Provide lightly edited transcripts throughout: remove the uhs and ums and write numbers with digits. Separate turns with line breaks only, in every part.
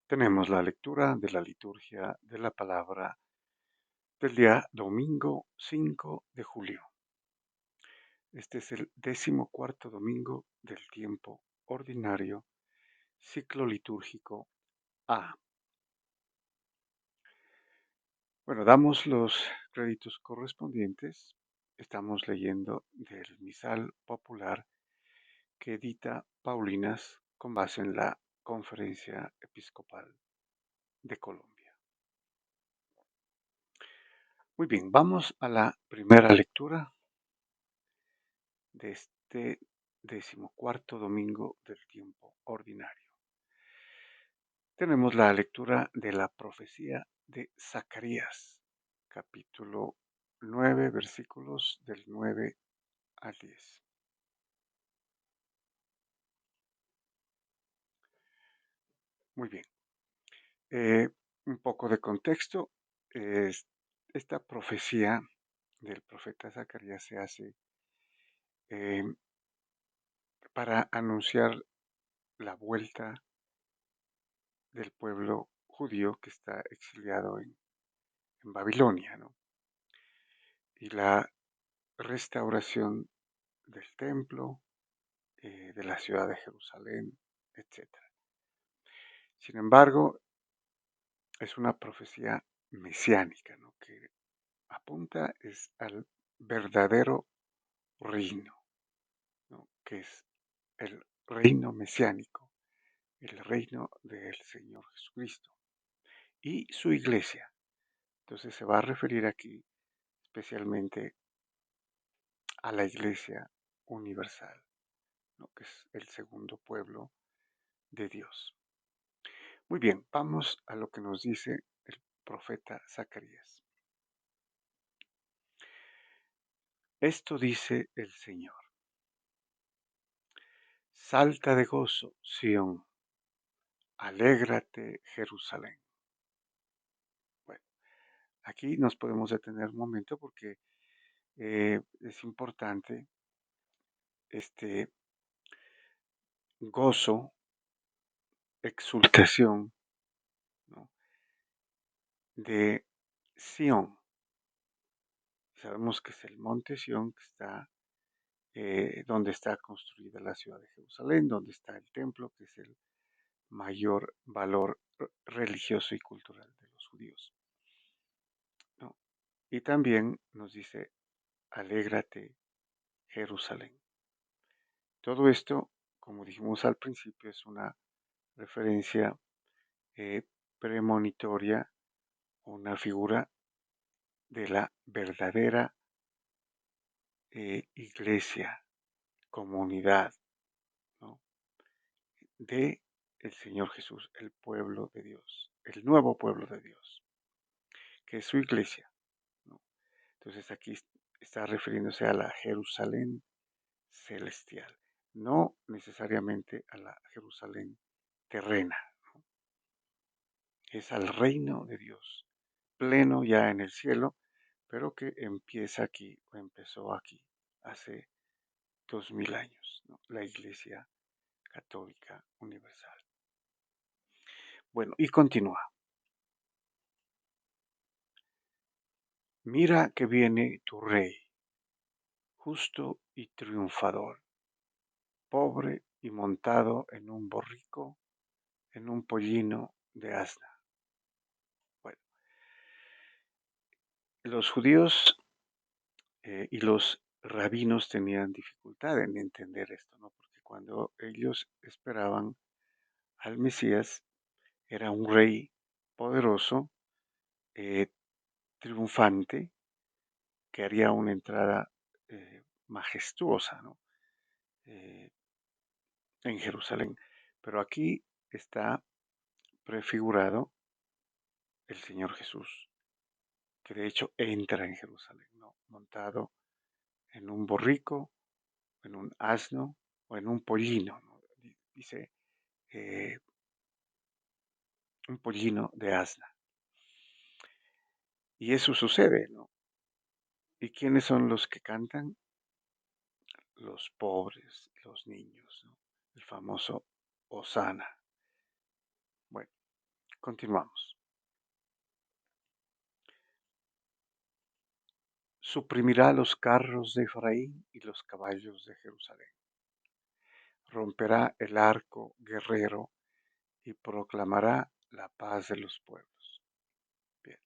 Tenemos la lectura de la liturgia de la palabra del día domingo 5 de julio. Este es el 14º domingo del tiempo ordinario, ciclo litúrgico A. Bueno, damos los créditos correspondientes. Estamos leyendo del misal popular que edita Paulinas con base en la Conferencia Episcopal de Colombia. Muy bien, vamos a la primera lectura de este 14º domingo del tiempo ordinario. Tenemos la lectura de la profecía de Zacarías, capítulo 9, versículos del 9 al 10. Muy bien, un poco de contexto. Esta profecía del profeta Zacarías se hace eh, para anunciar la vuelta del pueblo judío que está exiliado en Babilonia, ¿no? Y la restauración del templo, de la ciudad de Jerusalén, etc. Sin embargo, es una profecía mesiánica, ¿no? Que apunta es al verdadero reino, ¿no? Que es el reino mesiánico, el reino del Señor Jesucristo y su iglesia. Entonces se va a referir aquí especialmente a la iglesia universal, ¿no? Que es el segundo pueblo de Dios. Muy bien, vamos a lo que nos dice el profeta Zacarías. Esto dice el Señor: salta de gozo, Sión, alégrate, Jerusalén. Bueno, aquí nos podemos detener un momento porque es importante este gozo, exultación, ¿no? De Sión. Sabemos que es el monte Sión que está donde está construida la ciudad de Jerusalén, donde está el templo, que es el mayor valor religioso y cultural de los judíos, ¿no? Y también nos dice, alégrate, Jerusalén. Todo esto, como dijimos al principio, es una referencia eh, premonitoria, una figura de la verdadera iglesia, comunidad, ¿no? De el Señor Jesús, el pueblo de Dios, el nuevo pueblo de Dios, que es su iglesia, ¿no? Entonces aquí está refiriéndose a la Jerusalén celestial, no necesariamente a la Jerusalén terrena, ¿no? Es al reino de Dios, pleno ya en el cielo, pero que empieza aquí o empezó aquí hace 2000 años, ¿no? La Iglesia Católica Universal. Bueno, y continúa. Mira que viene tu rey, justo y triunfador, pobre y montado en un borrico, en un pollino de asna. Bueno, los judíos y los rabinos tenían dificultad en entender esto, ¿no? Porque cuando ellos esperaban al Mesías, era un rey poderoso, eh, triunfante, que haría una entrada majestuosa, ¿no? Eh, en Jerusalén. Pero aquí está prefigurado el Señor Jesús, que de hecho entra en Jerusalén, ¿no? Montado en un borrico, en un asno o en un pollino, ¿no? Dice eh, un pollino de asna. Y eso sucede, ¿no? ¿Y quiénes son los que cantan? Los pobres, los niños, ¿no? El famoso Hosana. Bueno, Continuamos. Suprimirá los carros de Efraín y los caballos de Jerusalén. Romperá el arco guerrero y proclamará la paz de los pueblos. Bien,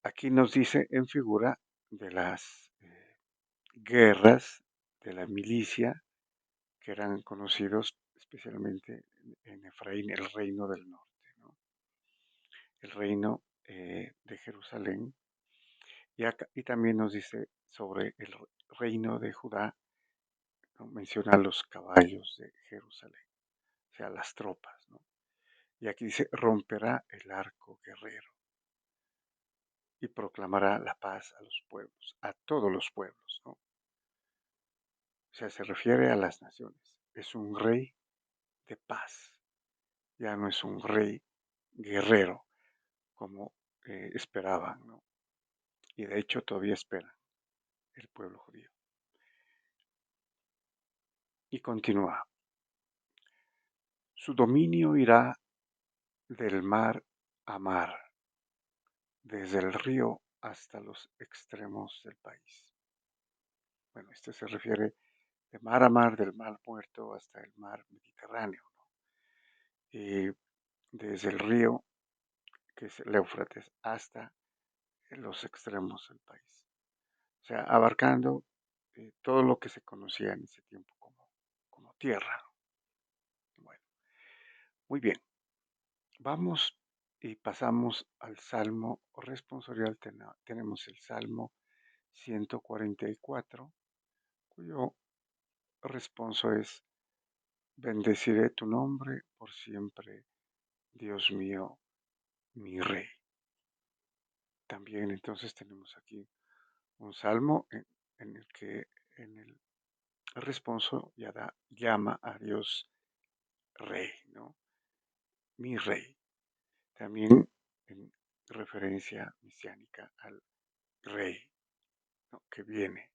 aquí nos dice en figura de las guerras de la milicia que eran conocidos especialmente en Efraín, el reino del norte, ¿no? El reino de Jerusalén. Y también nos dice sobre el reino de Judá, ¿no? Menciona los caballos de Jerusalén, o sea, las tropas, ¿no? Y aquí dice, romperá el arco guerrero y proclamará la paz a los pueblos, a todos los pueblos, ¿no? O sea, se refiere a las naciones. Es un rey de paz, ya no es un rey guerrero como esperaban, ¿no? Y de hecho todavía espera el pueblo judío. Y continúa, su dominio irá del mar a mar, desde el río hasta los extremos del país. Bueno, este se refiere de mar a mar, del mar muerto hasta el mar Mediterráneo, ¿no? Y desde el río, que es el Éufrates, hasta los extremos del país. O sea, abarcando todo lo que se conocía en ese tiempo como tierra. Bueno, muy bien. Vamos y pasamos al Salmo responsorial. Tenemos el Salmo 144, cuyo responso es, bendeciré tu nombre por siempre, Dios mío, mi Rey. También entonces tenemos aquí un salmo en el que en el responso llama a Dios Rey, ¿no? Mi Rey. También en referencia mesiánica al Rey, ¿no? Que viene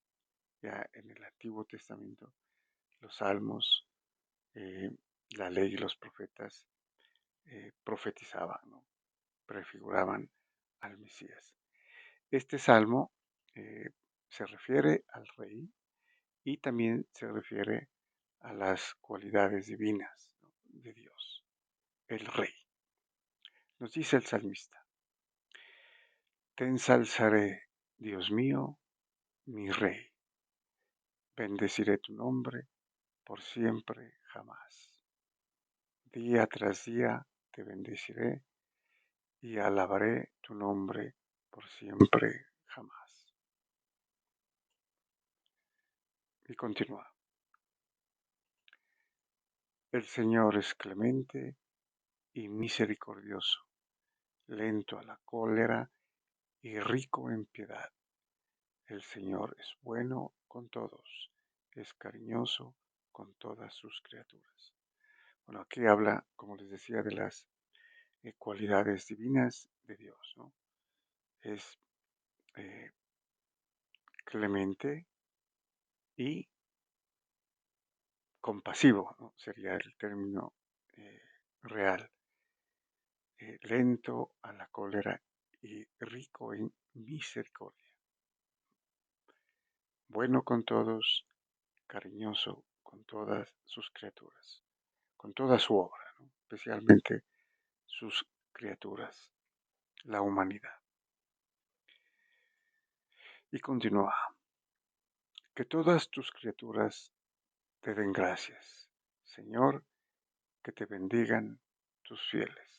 ya en el Antiguo Testamento, los salmos, eh, la ley y los profetas profetizaban, ¿no? Prefiguraban al Mesías. Este salmo se refiere al Rey y también se refiere a las cualidades divinas, ¿no? De Dios, el Rey. Nos dice el salmista, te ensalzaré, Dios mío, mi Rey, bendeciré tu nombre por siempre jamás. Día tras día te bendeciré y alabaré tu nombre por siempre jamás. Y continúa. El Señor es clemente y misericordioso, lento a la cólera y rico en piedad. El Señor es bueno con todos, es cariñoso con todas sus criaturas. Bueno, aquí habla, como les decía, de las cualidades divinas de Dios, ¿no? Es eh, clemente y compasivo, ¿no? Sería el término eh, real. Lento a la cólera y rico en misericordia. Bueno con todos, cariñoso con todas sus criaturas, con toda su obra, ¿no? Especialmente sus criaturas, la humanidad. Y continúa, que todas tus criaturas te den gracias, Señor, que te bendigan tus fieles.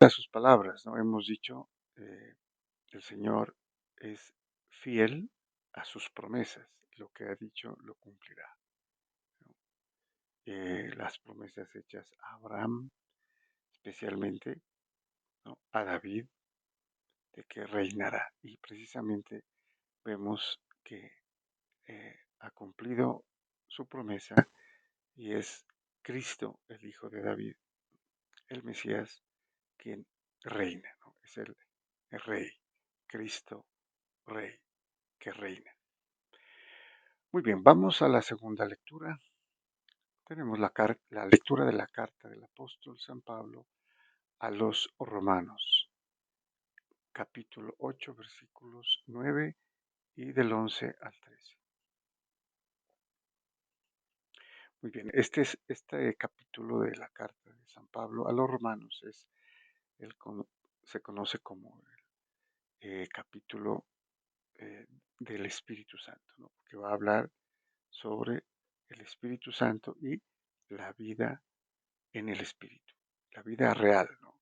A sus palabras, ¿no? Hemos dicho, el Señor es fiel a sus promesas, lo que ha dicho lo cumplirá, ¿no? las promesas hechas a Abraham, especialmente, ¿no? A David, de que reinará. Y precisamente vemos que ha cumplido su promesa y es Cristo, el Hijo de David, el Mesías, quien reina, ¿no? Es el Rey, Cristo Rey, que reina. Muy bien, vamos a la segunda lectura. Tenemos la lectura de la carta del apóstol San Pablo a los romanos, capítulo 8, versículos 9 y del 11 al 13. Muy bien, este capítulo de la carta de San Pablo a los romanos el, cono- se conoce como el capítulo del Espíritu Santo, ¿no? Porque va a hablar sobre el Espíritu Santo y la vida en el Espíritu, la vida real, ¿no?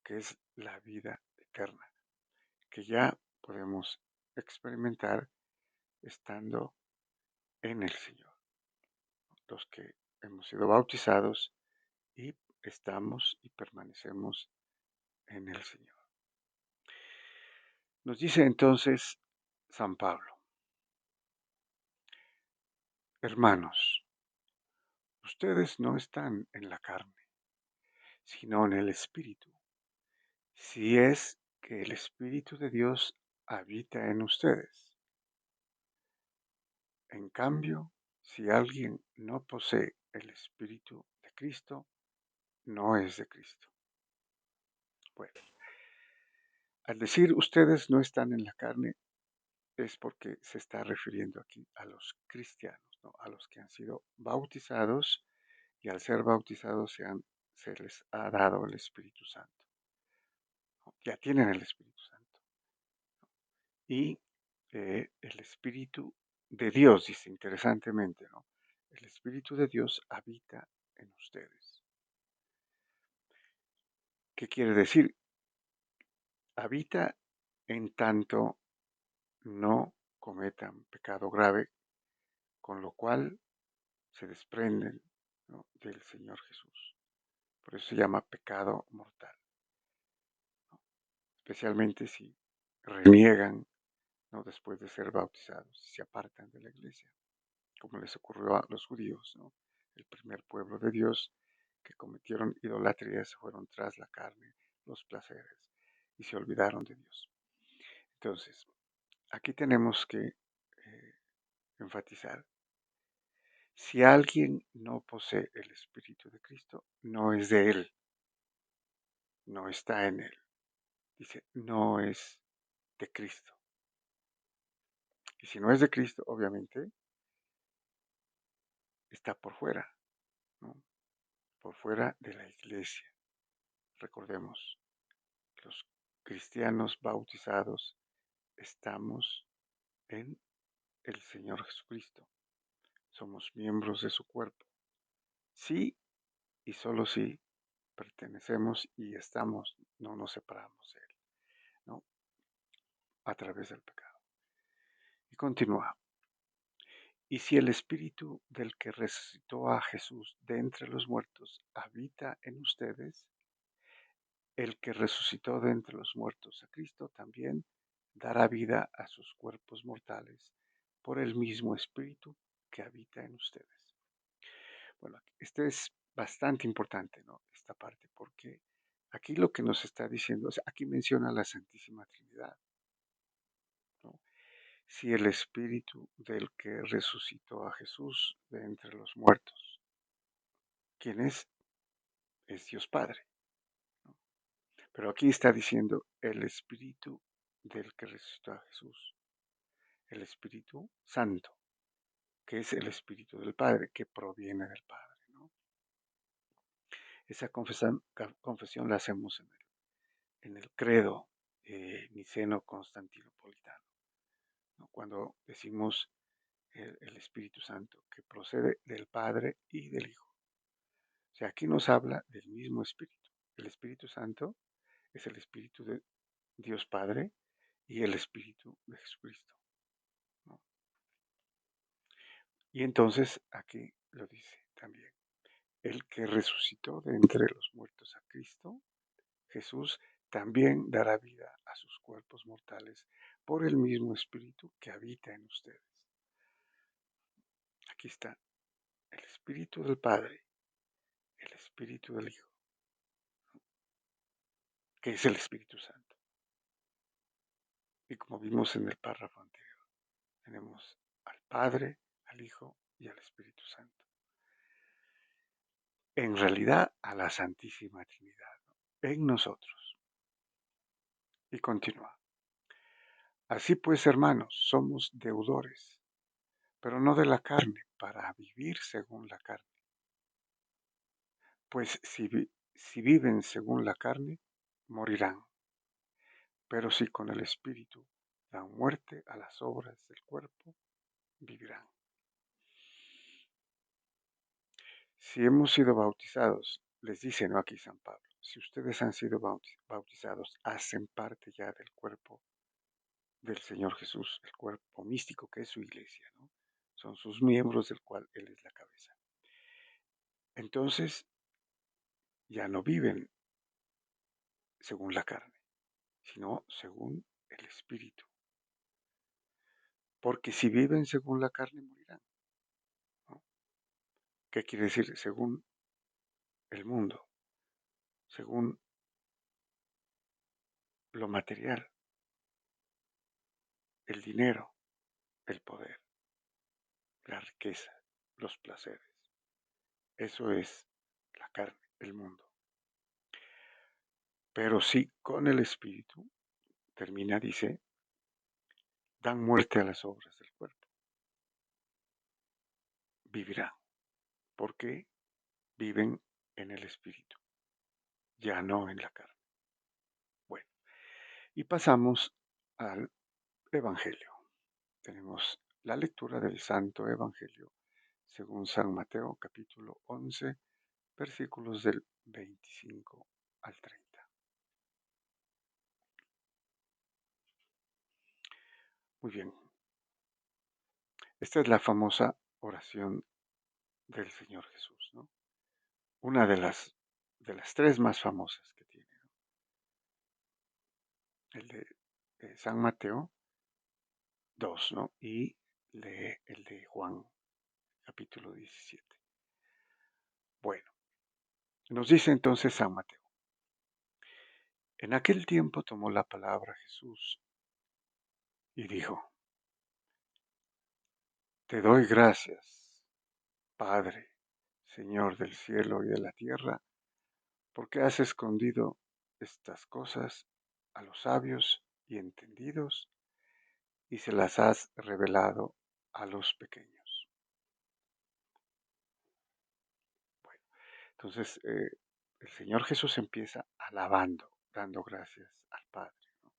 Que es la vida eterna, que ya podemos experimentar estando en el Señor, los que hemos sido bautizados y estamos y permanecemos en el Señor. Nos dice entonces San Pablo, hermanos, ustedes no están en la carne, sino en el Espíritu, si es que el Espíritu de Dios habita en ustedes. En cambio, si alguien no posee el Espíritu de Cristo, no es de Cristo. Bueno, al decir ustedes no están en la carne, es porque se está refiriendo aquí a los cristianos, ¿no? A los que han sido bautizados y al ser bautizados se les ha dado el Espíritu Santo, ¿no? Ya tienen el Espíritu Santo. Y el Espíritu de Dios, dice interesantemente, ¿no? El Espíritu de Dios habita en ustedes. ¿Qué quiere decir? Habita en tanto no cometan pecado grave, con lo cual se desprenden, ¿no? Del Señor Jesús. Por eso se llama pecado mortal, ¿no? Especialmente si reniegan, ¿no? Después de ser bautizados, si se apartan de la iglesia, como les ocurrió a los judíos, ¿no? El primer pueblo de Dios que cometieron idolatría, se fueron tras la carne, los placeres, y se olvidaron de Dios. Entonces, aquí tenemos que enfatizar, si alguien no posee el Espíritu de Cristo, no es de Él, no está en Él. Dice, no es de Cristo. Y si no es de Cristo, obviamente, está por fuera, ¿no? Por fuera de la iglesia. Recordemos, los cristianos bautizados estamos en el Señor Jesucristo. Somos miembros de su cuerpo. Sí y solo si pertenecemos y estamos, no nos separamos de Él, ¿no? A través del pecado. Y continúa. Y si el Espíritu del que resucitó a Jesús de entre los muertos habita en ustedes, el que resucitó de entre los muertos a Cristo también dará vida a sus cuerpos mortales por el mismo Espíritu que habita en ustedes. Bueno, este es bastante importante, ¿no? Esta parte, porque aquí lo que nos está diciendo, o sea, aquí menciona la Santísima Trinidad, ¿no? Si el Espíritu del que resucitó a Jesús de entre los muertos, ¿quién es? Es Dios Padre, ¿no? Pero aquí está diciendo el Espíritu del que resucitó a Jesús, el Espíritu Santo, que es el Espíritu del Padre, que proviene del Padre, ¿no? Esa confesión la hacemos en el credo niceno-constantinopolitano, ¿no? Cuando decimos el Espíritu Santo, que procede del Padre y del Hijo. O sea, aquí nos habla del mismo Espíritu. El Espíritu Santo es el Espíritu de Dios Padre y el Espíritu de Jesucristo, ¿no? Y entonces aquí lo dice también. el que resucitó de entre los muertos a Cristo, Jesús, también dará vida a sus cuerpos mortales por el mismo Espíritu que habita en ustedes. Aquí está el Espíritu del Padre, el Espíritu del Hijo, que es el Espíritu Santo. Y como vimos en el párrafo anterior, tenemos al Padre, al Hijo y al Espíritu Santo. En realidad, a la Santísima Trinidad, ¿no? En nosotros. Y continúa. Así pues, hermanos, somos deudores, pero no de la carne, para vivir según la carne. Pues si viven según la carne, morirán. Pero si con el Espíritu dan muerte a las obras del cuerpo, vivirán. Si hemos sido bautizados, les dice, ¿no? Aquí San Pablo, si ustedes han sido bautizados, hacen parte ya del cuerpo del Señor Jesús, el cuerpo místico que es su iglesia, ¿no? Son sus miembros del cual Él es la cabeza. Entonces ya no viven según la carne, sino según el Espíritu. Porque si viven según la carne, morirán, ¿no? ¿Qué quiere decir? Según el mundo, según lo material, el dinero, el poder, la riqueza, los placeres. Eso es la carne, el mundo. Pero sí con el Espíritu, termina, dice, dan muerte a las obras del cuerpo. Vivirán, porque viven en el Espíritu, ya no en la carne. Bueno, y pasamos al Evangelio. Tenemos la lectura del Santo Evangelio según San Mateo, capítulo 11, versículos del 25 al 30. Muy bien, esta es la famosa oración del Señor Jesús, ¿no? Una de las tres más famosas que tiene, ¿no? El de San Mateo 2, ¿no? Y el de Juan, capítulo 17. Bueno, nos dice entonces San Mateo. En aquel tiempo tomó la palabra Jesús y dijo, te doy gracias, Padre, Señor del cielo y de la tierra, porque has escondido estas cosas a los sabios y entendidos y se las has revelado a los pequeños. Bueno, entonces el Señor Jesús empieza alabando, dando gracias al Padre, ¿no?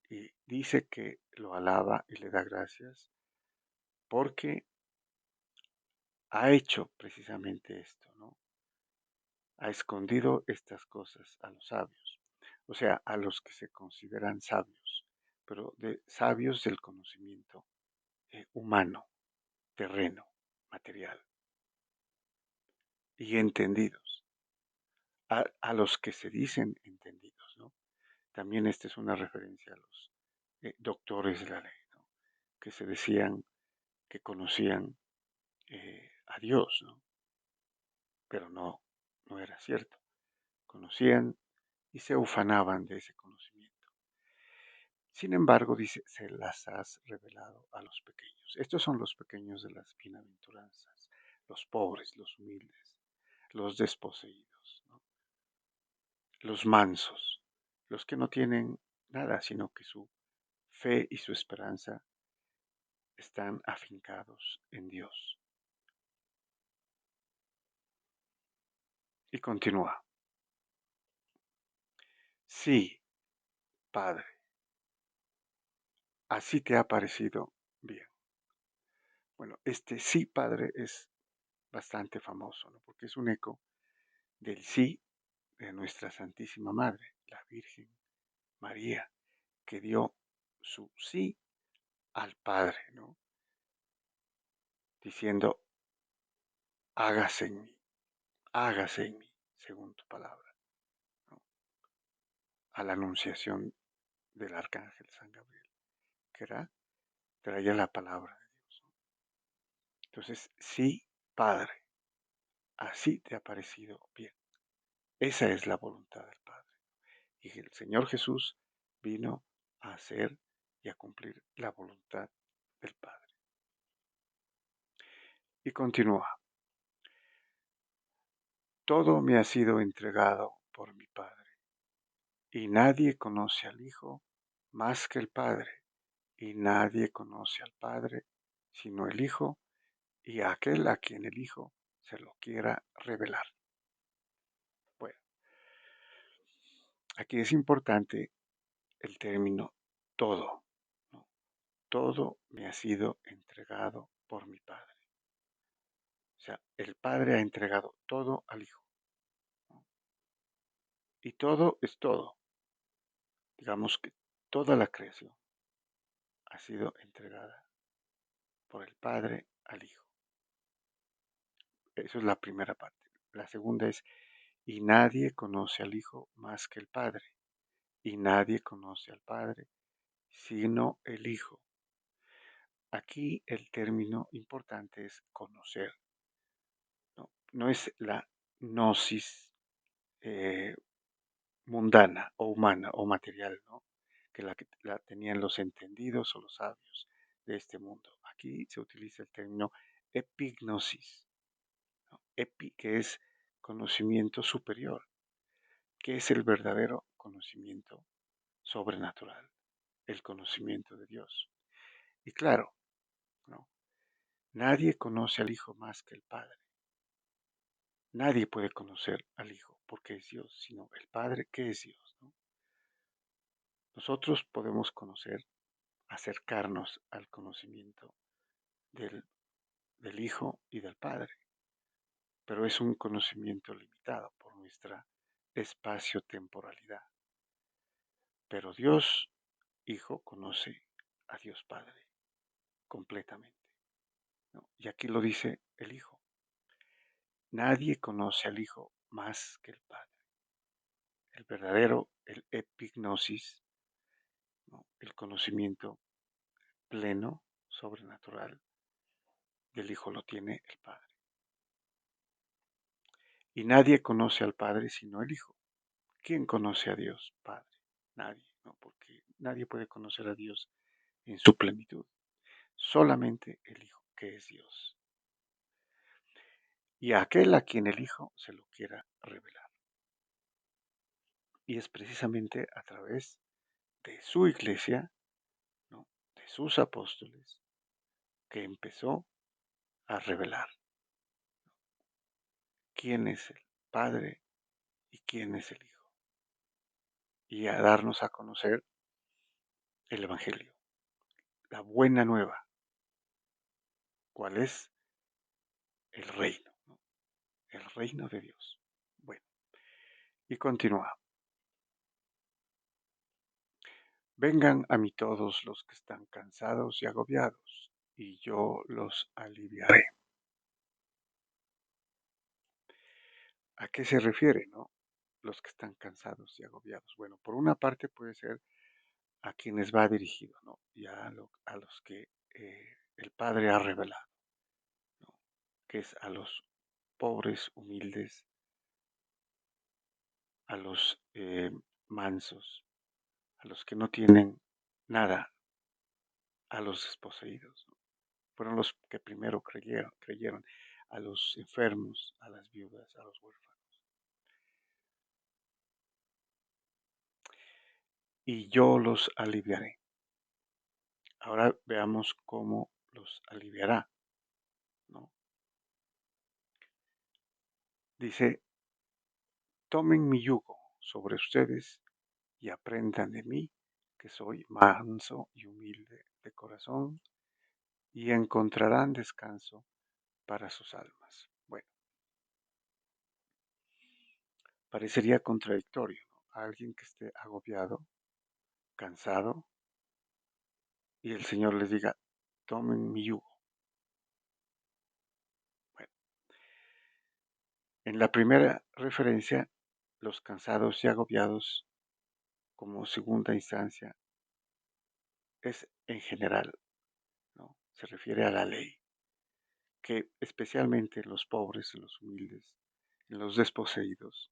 Y dice que lo alaba y le da gracias porque ha hecho precisamente esto, ¿no? Ha escondido estas cosas a los sabios, o sea, a los que se consideran sabios, pero de sabios del conocimiento humano, terreno, material, y entendidos, a los que se dicen entendidos, ¿no? También esta es una referencia a los doctores de la ley, ¿no? Que se decían que conocían a Dios, ¿no? Pero no era cierto. Conocían y se ufanaban de ese conocimiento. Sin embargo, dice, se las has revelado a los pequeños. Estos son los pequeños de las bienaventuranzas, los pobres, los humildes, los desposeídos, ¿no? Los mansos, los que no tienen nada, sino que su fe y su esperanza están afincados en Dios. Y continúa. Sí, Padre, así te ha parecido bien. Bueno, este sí, Padre, es bastante famoso, ¿no? Porque es un eco del sí de nuestra Santísima Madre, la Virgen María, que dio su sí al Padre, ¿no? Diciendo, hágase en mí. hágase en mí según tu palabra, ¿no? A la anunciación del arcángel San Gabriel, que traía la palabra de Dios, ¿no? Entonces, sí, Padre, así te ha parecido bien. Esa es la voluntad del Padre. Y el Señor Jesús vino a hacer y a cumplir la voluntad del Padre. Y continúa, todo me ha sido entregado por mi Padre, y nadie conoce al Hijo más que el Padre, y nadie conoce al Padre sino el Hijo, y a aquel a quien el Hijo se lo quiera revelar. Bueno, aquí es importante el término todo, ¿no? Todo me ha sido entregado por mi Padre. O sea, el Padre ha entregado todo al Hijo, ¿no? Y todo es todo. Digamos que toda la creación ha sido entregada por el Padre al Hijo. Eso es la primera parte. La segunda es, y nadie conoce al Hijo más que el Padre, y nadie conoce al Padre sino el Hijo. Aquí el término importante es conocer, ¿no? No es la gnosis eh, mundana o humana o material, ¿no? Que la tenían los entendidos o los sabios de este mundo. Aquí se utiliza el término epignosis, ¿no? Epi, que es conocimiento superior, que es el verdadero conocimiento sobrenatural, el conocimiento de Dios. Y claro, ¿no? Nadie conoce al Hijo más que el Padre. Nadie puede conocer al Hijo porque es Dios, sino el Padre que es Dios, ¿no? Nosotros podemos conocer, acercarnos al conocimiento del, del Hijo y del Padre, pero es un conocimiento limitado por nuestra espacio-temporalidad. Pero Dios Hijo conoce a Dios Padre completamente, ¿no? Y aquí lo dice el Hijo. Nadie conoce al Hijo más que el Padre. El verdadero, el epignosis, ¿no? El conocimiento pleno, sobrenatural del Hijo lo tiene el Padre. Y nadie conoce al Padre sino el Hijo. ¿Quién conoce a Dios Padre? Nadie, ¿no? Porque nadie puede conocer a Dios en su plenitud. Solamente el Hijo, que es Dios. Y a aquel a quien el Hijo se lo quiera revelar. Y es precisamente a través de su iglesia, ¿no? De sus apóstoles, que empezó a revelar quién es el Padre y quién es el Hijo. Y a darnos a conocer el Evangelio, la buena nueva, cuál es el reino, ¿no? El reino de Dios. Bueno, y continúa. Vengan a mí todos los que están cansados y agobiados, y yo los aliviaré. ¿A qué se refiere, no? Los que están cansados y agobiados. Bueno, por una parte puede ser a quienes va dirigido, ¿no? Y a los que el Padre ha revelado, ¿no? Que es a los pobres, humildes, a los mansos, a los que no tienen nada, a los desposeídos, ¿no? Fueron los que primero creyeron, a los enfermos, a las viudas, a los huérfanos. Y yo los aliviaré. Ahora veamos cómo los aliviará, ¿no? Dice, tomen mi yugo sobre ustedes y aprendan de mí, que soy manso y humilde de corazón, y encontrarán descanso para sus almas. Bueno, parecería contradictorio, ¿no? Alguien que esté agobiado, cansado, y el Señor les diga, tomen mi yugo. Bueno, En la primera referencia, los cansados y agobiados como segunda instancia es en general, ¿no? Se refiere a la ley, que especialmente en los pobres, en los humildes, en los desposeídos,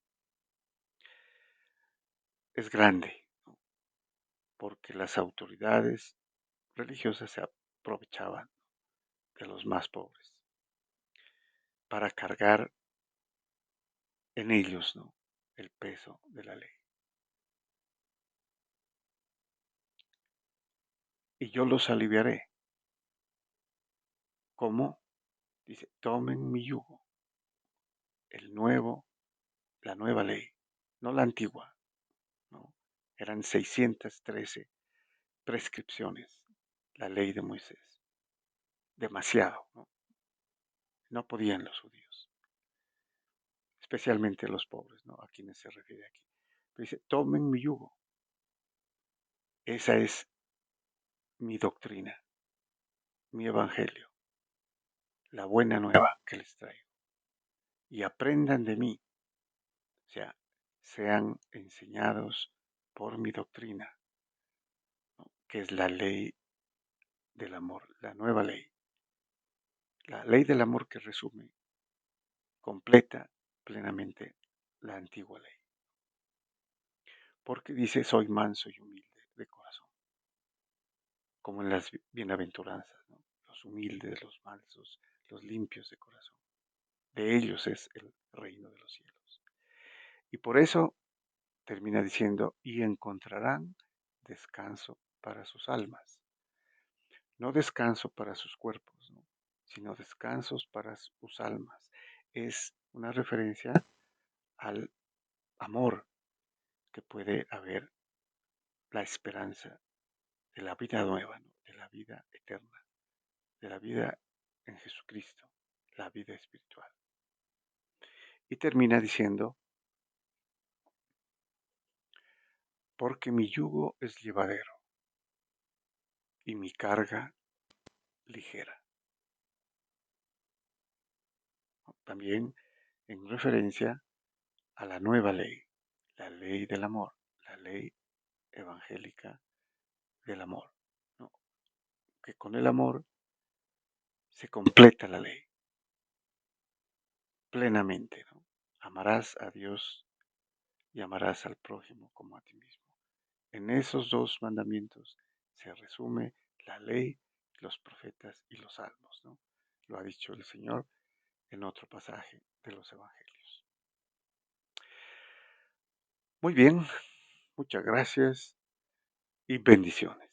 es grande, ¿no? Porque las autoridades religiosas se aprovechaban de los más pobres para cargar en ellos, ¿no?, el peso de la ley. Y yo los aliviaré. ¿Cómo? Dice, tomen mi yugo, el nuevo, la nueva ley, no la antigua, ¿no? Eran 613 prescripciones, la ley de Moisés. Demasiado, ¿no? No podían los judíos, especialmente los pobres, ¿no?, a quienes se refiere aquí. Pero dice, tomen mi yugo. Esa es mi doctrina, mi evangelio, la buena nueva que les traigo. Y aprendan de mí, o sea, sean enseñados por mi doctrina, ¿no?, que es la ley del amor, la nueva ley. La ley del amor que resume, completa plenamente la antigua ley. Porque dice, soy manso y humilde de corazón, como en las bienaventuranzas, ¿no? Los humildes, los mansos, los limpios de corazón. De ellos es el reino de los cielos. Y por eso termina diciendo, y encontrarán descanso para sus almas. No descanso para sus cuerpos, ¿no?, sino descansos para sus almas. Es una referencia al amor que puede haber, la esperanza de la vida nueva, ¿no?, de la vida eterna, de la vida en Jesucristo, la vida espiritual. Y termina diciendo, porque mi yugo es llevadero y mi carga ligera. También en referencia a la nueva ley, la ley del amor, la ley evangélica del amor, ¿no?, que con el amor se completa la ley plenamente, ¿no? Amarás a Dios y amarás al prójimo como a ti mismo. En esos dos mandamientos se resume la ley, los profetas y los salmos, ¿no? Lo ha dicho el Señor en otro pasaje de los evangelios. Muy bien, muchas gracias y bendiciones.